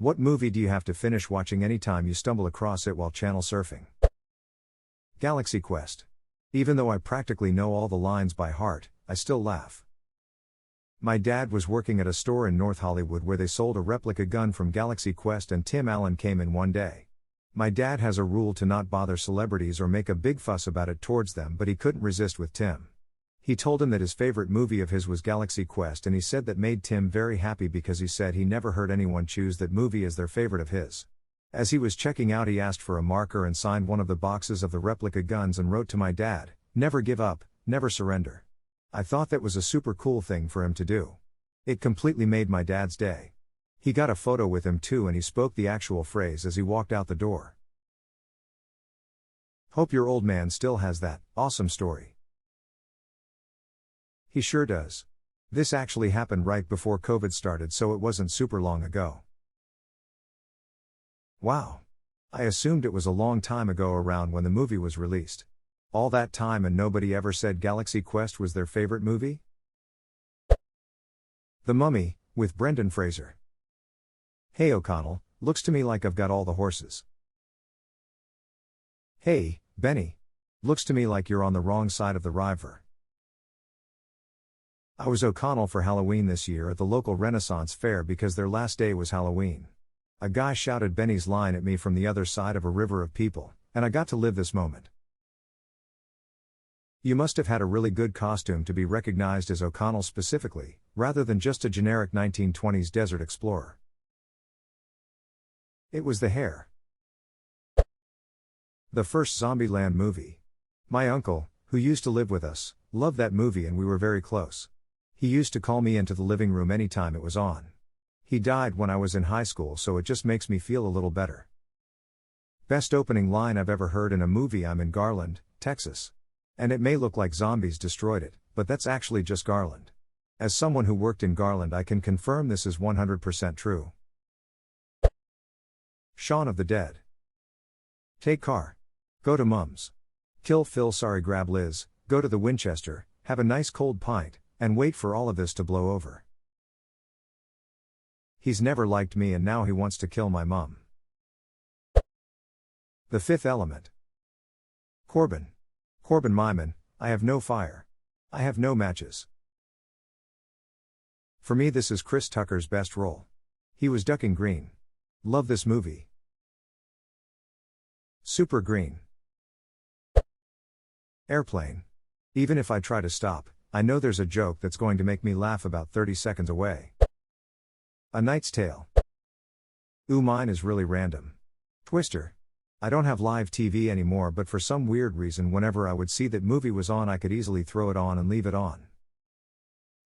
What movie do you have to finish watching anytime you stumble across it while channel surfing? Galaxy Quest. Even though I practically know all the lines by heart, I still laugh. My dad was working at a store in North Hollywood where they sold a replica gun from Galaxy Quest, and Tim Allen came in one day. My dad has a rule to not bother celebrities or make a big fuss about it towards them, but he couldn't resist with Tim. He told him that his favorite movie of his was Galaxy Quest, and he said that made Tim very happy because he said he never heard anyone choose that movie as their favorite of his. As he was checking out, he asked for a marker and signed one of the boxes of the replica guns and wrote to my dad, "Never give up, never surrender." I thought that was a super cool thing for him to do. It completely made my dad's day. He got a photo with him too, and he spoke the actual phrase as he walked out the door. Hope your old man still has that awesome story. He sure does. This actually happened right before COVID started, so it wasn't super long ago. Wow. I assumed it was a long time ago, around when the movie was released. All that time and nobody ever said Galaxy Quest was their favorite movie? The Mummy, with Brendan Fraser. Hey O'Connell, looks to me like I've got all the horses. Hey, Benny. Looks to me like you're on the wrong side of the river. I was O'Connell for Halloween this year at the local Renaissance fair because their last day was Halloween. A guy shouted Benny's line at me from the other side of a river of people, and I got to live this moment. You must have had a really good costume to be recognized as O'Connell specifically, rather than just a generic 1920s desert explorer. It was the hair. The first Zombieland movie. My uncle, who used to live with us, loved that movie and we were very close. He used to call me into the living room anytime it was on. He died when I was in high school, so it just makes me feel a little better. Best opening line I've ever heard in a movie: I'm in Garland, Texas. And it may look like zombies destroyed it, but that's actually just Garland. As someone who worked in Garland, I can confirm this is 100% true. Shaun of the Dead. Take car. Go to Mum's. Kill Phil, sorry, grab Liz, go to the Winchester, have a nice cold pint, and wait for all of this to blow over. He's never liked me and now he wants to kill my mum. The Fifth Element. Corbin Myman, I have no fire. I have no matches. For me, this is Chris Tucker's best role. He was Ducking Green. Love this movie. Super Green. Airplane. Even if I try to stop, I know there's a joke that's going to make me laugh about 30 seconds away. A Knight's Tale. Ooh, mine is really random. Twister. I don't have live TV anymore, but for some weird reason whenever I would see that movie was on, I could easily throw it on and leave it on.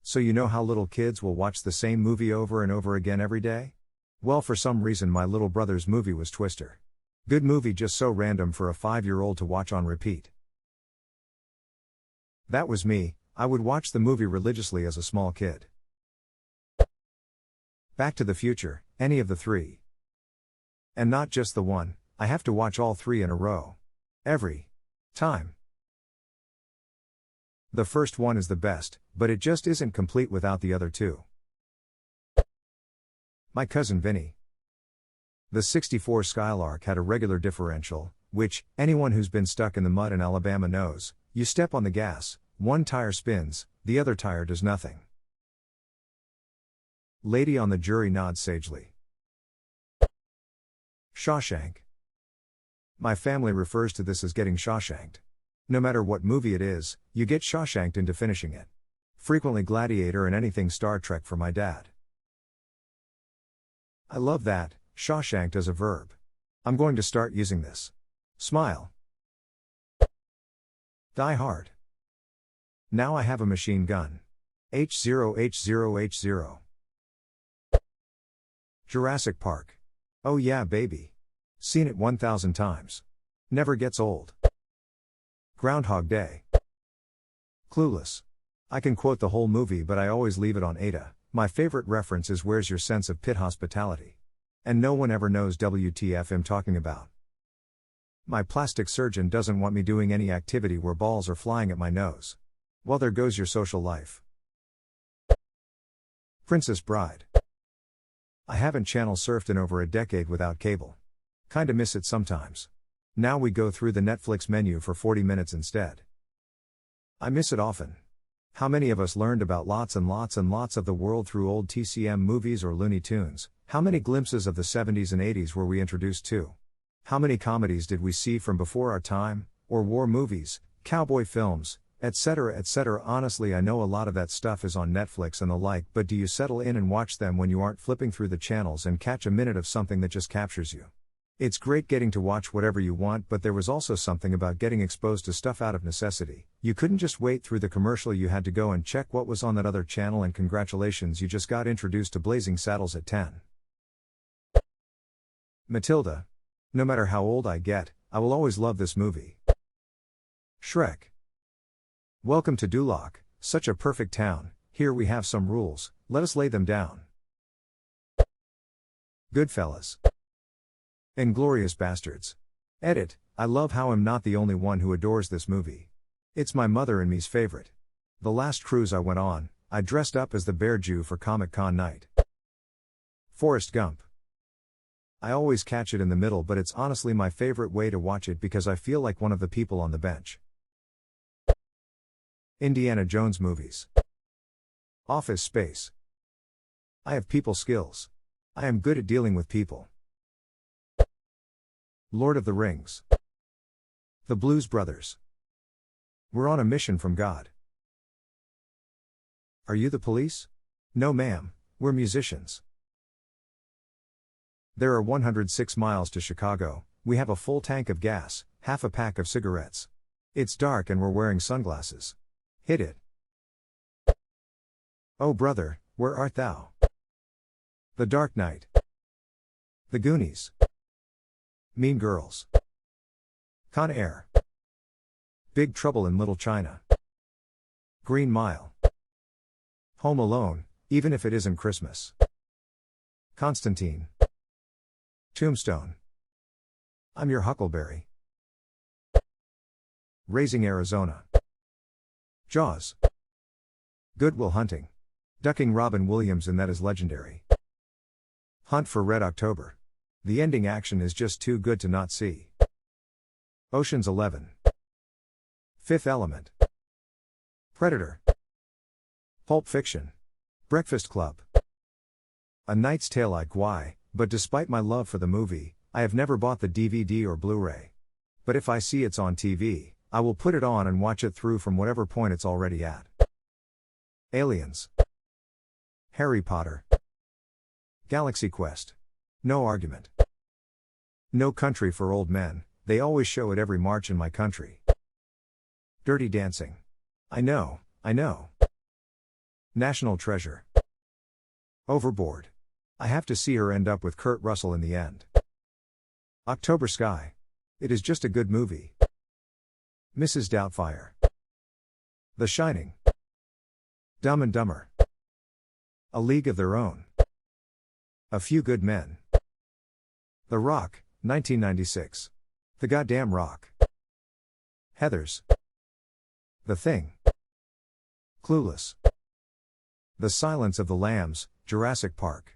So you know how little kids will watch the same movie over and over again every day? Well, for some reason my little brother's movie was Twister. Good movie, just so random for a 5-year-old to watch on repeat. That was me. I would watch the movie religiously as a small kid. Back to the Future, any of the three. And not just the one, I have to watch all three in a row. Every time. The first one is the best, but it just isn't complete without the other two. My Cousin Vinny. The '64 Skylark had a regular differential, which, anyone who's been stuck in the mud in Alabama knows, you step on the gas, one tire spins, the other tire does nothing. Lady on the Jury nods sagely. Shawshank. My family refers to this as getting Shawshanked. No matter what movie it is, you get Shawshanked into finishing it. Frequently Gladiator and anything Star Trek for my dad. I love that, Shawshanked as a verb. I'm going to start using this. Smile. Die Hard. Now I have a machine gun. H0H0H0. Jurassic Park. Oh yeah, baby. Seen it 1,000 times. Never gets old. Groundhog Day. Clueless. I can quote the whole movie, but I always leave it on Ada. My favorite reference is Where's Your Sense of Pit Hospitality? And no one ever knows WTF I'm talking about. My plastic surgeon doesn't want me doing any activity where balls are flying at my nose. Well, there goes your social life. Princess Bride. I haven't channel surfed in over a decade without cable. Kinda miss it sometimes. Now we go through the Netflix menu for 40 minutes instead. I miss it often. How many of us learned about lots and lots and lots of the world through old TCM movies or Looney Tunes? How many glimpses of the 70s and 80s were we introduced to? How many comedies did we see from before our time, or war movies, cowboy films, etc., etc.? Honestly, I know a lot of that stuff is on Netflix and the like, but do you settle in and watch them when you aren't flipping through the channels and catch a minute of something that just captures you? It's great getting to watch whatever you want, but there was also something about getting exposed to stuff out of necessity. You couldn't just wait through the commercial, you had to go and check what was on that other channel, and congratulations, you just got introduced to Blazing Saddles at 10. Matilda. No matter how old I get, I will always love this movie. Shrek. Welcome to Duloc, such a perfect town. Here we have some rules, let us lay them down. Goodfellas. Inglourious Bastards. Edit, I love how I'm not the only one who adores this movie. It's my mother and me's favorite. The last cruise I went on, I dressed up as the Bear Jew for Comic-Con night. Forrest Gump. I always catch it in the middle, but it's honestly my favorite way to watch it because I feel like one of the people on the bench. Indiana Jones movies. Office Space. I have people skills. I am good at dealing with people. Lord of the Rings. The Blues Brothers. We're on a mission from God. Are you the police? No ma'am, we're musicians. There are 106 miles to Chicago, we have a full tank of gas, half a pack of cigarettes. It's dark and we're wearing sunglasses. Hit it. Oh brother, where art thou? The Dark Knight. The Goonies. Mean Girls. Con Air. Big Trouble in Little China. Green Mile. Home Alone, even if it isn't Christmas. Constantine. Tombstone. I'm Your Huckleberry. Raising Arizona. Jaws. Good Will Hunting. Ducking Robin Williams, and that is legendary. Hunt for Red October. The ending action is just too good to not see. Ocean's 11. Fifth Element. Predator. Pulp Fiction. Breakfast Club. A Knight's Tale. Like why, but despite my love for the movie, I have never bought the DVD or Blu-ray. But if I see it's on TV, I will put it on and watch it through from whatever point it's already at. Aliens. Harry Potter. Galaxy Quest. No argument. No Country for Old Men, they always show it every March in my country. Dirty Dancing. I know. National Treasure. Overboard. I have to see her end up with Kurt Russell in the end. October Sky. It is just a good movie. Mrs. Doubtfire. The Shining. Dumb and Dumber. A League of Their Own. A Few Good Men. The Rock, 1996. The Goddamn Rock. Heathers. The Thing. Clueless. The Silence of the Lambs, Jurassic Park.